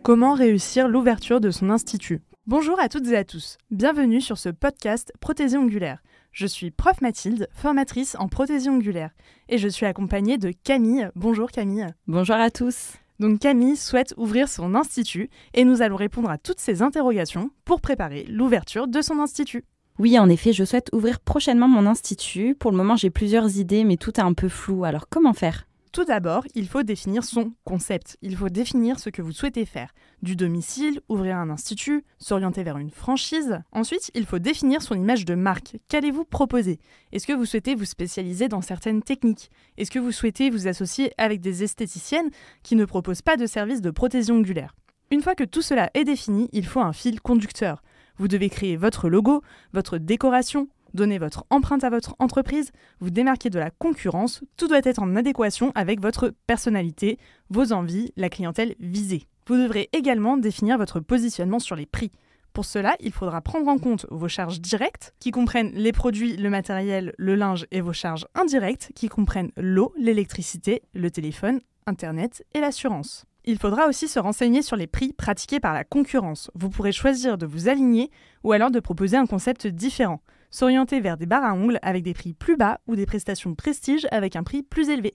Comment réussir l'ouverture de son institut? Bonjour à toutes et à tous, bienvenue sur ce podcast Prothésie ongulaire. Je suis prof Mathilde, formatrice en prothésie ongulaire, et je suis accompagnée de Camille. Bonjour Camille. Bonjour à tous. Donc Camille souhaite ouvrir son institut et nous allons répondre à toutes ces interrogations pour préparer l'ouverture de son institut. Oui, en effet, je souhaite ouvrir prochainement mon institut. Pour le moment, j'ai plusieurs idées, mais tout est un peu flou. Alors, comment faire ? Tout d'abord, il faut définir son concept. Il faut définir ce que vous souhaitez faire. Du domicile, ouvrir un institut, s'orienter vers une franchise. Ensuite, il faut définir son image de marque. Qu'allez-vous proposer ? Est-ce que vous souhaitez vous spécialiser dans certaines techniques ? Est-ce que vous souhaitez vous associer avec des esthéticiennes qui ne proposent pas de services de prothésie ongulaire ? Une fois que tout cela est défini, il faut un fil conducteur. Vous devez créer votre logo, votre décoration, donner votre empreinte à votre entreprise, vous démarquer de la concurrence, tout doit être en adéquation avec votre personnalité, vos envies, la clientèle visée. Vous devrez également définir votre positionnement sur les prix. Pour cela, il faudra prendre en compte vos charges directes, qui comprennent les produits, le matériel, le linge, et vos charges indirectes, qui comprennent l'eau, l'électricité, le téléphone, Internet et l'assurance. Il faudra aussi se renseigner sur les prix pratiqués par la concurrence. Vous pourrez choisir de vous aligner ou alors de proposer un concept différent. S'orienter vers des barres à ongles avec des prix plus bas ou des prestations prestige avec un prix plus élevé.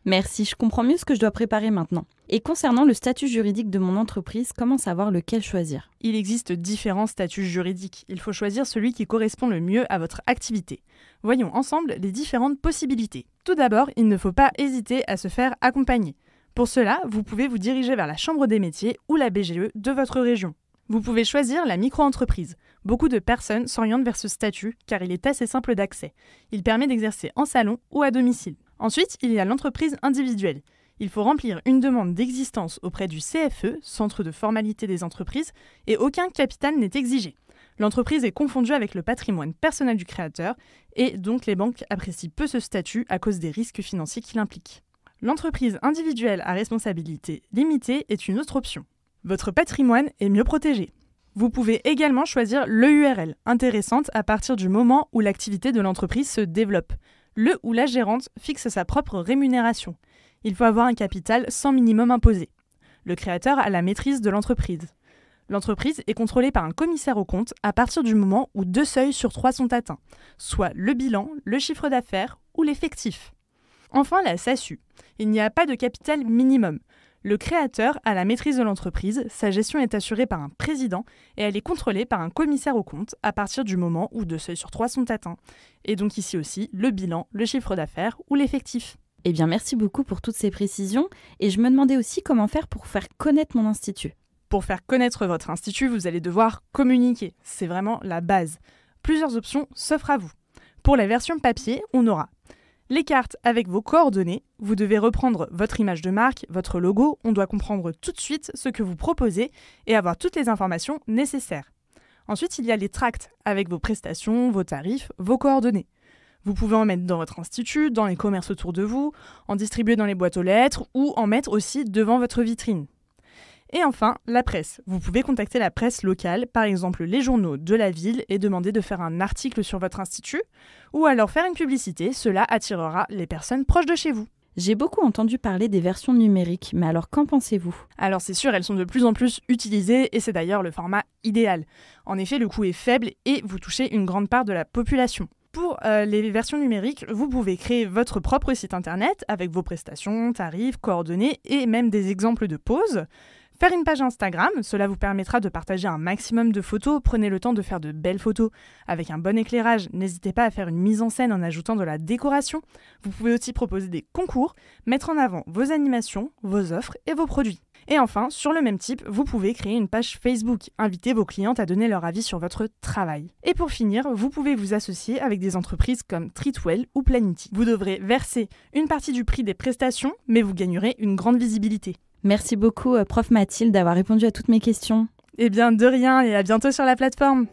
Merci, je comprends mieux ce que je dois préparer maintenant. Et concernant le statut juridique de mon entreprise, comment savoir lequel choisir ? Il existe différents statuts juridiques. Il faut choisir celui qui correspond le mieux à votre activité. Voyons ensemble les différentes possibilités. Tout d'abord, il ne faut pas hésiter à se faire accompagner. Pour cela, vous pouvez vous diriger vers la Chambre des métiers ou la BGE de votre région. Vous pouvez choisir la micro-entreprise. Beaucoup de personnes s'orientent vers ce statut car il est assez simple d'accès. Il permet d'exercer en salon ou à domicile. Ensuite, il y a l'entreprise individuelle. Il faut remplir une demande d'existence auprès du CFE, Centre de formalité des entreprises, et aucun capital n'est exigé. L'entreprise est confondue avec le patrimoine personnel du créateur et donc les banques apprécient peu ce statut à cause des risques financiers qu'il implique. L'entreprise individuelle à responsabilité limitée est une autre option. Votre patrimoine est mieux protégé. Vous pouvez également choisir l'EURL, intéressante à partir du moment où l'activité de l'entreprise se développe. Le ou la gérante fixe sa propre rémunération. Il faut avoir un capital sans minimum imposé. Le créateur a la maîtrise de l'entreprise. L'entreprise est contrôlée par un commissaire aux comptes à partir du moment où 2 seuils sur 3 sont atteints, soit le bilan, le chiffre d'affaires ou l'effectif. Enfin, la SASU. Il n'y a pas de capital minimum. Le créateur a la maîtrise de l'entreprise, sa gestion est assurée par un président et elle est contrôlée par un commissaire aux comptes à partir du moment où 2 seuils sur 3 sont atteints. Et donc ici aussi, le bilan, le chiffre d'affaires ou l'effectif. Eh bien, merci beaucoup pour toutes ces précisions. Et je me demandais aussi comment faire pour faire connaître mon institut. Pour faire connaître votre institut, vous allez devoir communiquer. C'est vraiment la base. Plusieurs options s'offrent à vous. Pour la version papier, on aura les cartes avec vos coordonnées, vous devez reprendre votre image de marque, votre logo, on doit comprendre tout de suite ce que vous proposez et avoir toutes les informations nécessaires. Ensuite, il y a les tracts avec vos prestations, vos tarifs, vos coordonnées. Vous pouvez en mettre dans votre institut, dans les commerces autour de vous, en distribuer dans les boîtes aux lettres ou en mettre aussi devant votre vitrine. Et enfin, la presse. Vous pouvez contacter la presse locale, par exemple les journaux de la ville, et demander de faire un article sur votre institut, ou alors faire une publicité, cela attirera les personnes proches de chez vous. J'ai beaucoup entendu parler des versions numériques, mais alors qu'en pensez-vous ? Alors c'est sûr, elles sont de plus en plus utilisées, et c'est d'ailleurs le format idéal. En effet, le coût est faible et vous touchez une grande part de la population. Pour les versions numériques, vous pouvez créer votre propre site internet avec vos prestations, tarifs, coordonnées et même des exemples de poses. Faire une page Instagram, cela vous permettra de partager un maximum de photos. Prenez le temps de faire de belles photos avec un bon éclairage. N'hésitez pas à faire une mise en scène en ajoutant de la décoration. Vous pouvez aussi proposer des concours, mettre en avant vos animations, vos offres et vos produits. Et enfin, sur le même type, vous pouvez créer une page Facebook. Invitez vos clientes à donner leur avis sur votre travail. Et pour finir, vous pouvez vous associer avec des entreprises comme Treatwell ou Planity. Vous devrez verser une partie du prix des prestations, mais vous gagnerez une grande visibilité. Merci beaucoup, prof Mathilde, d'avoir répondu à toutes mes questions. Eh bien, de rien et à bientôt sur la plateforme.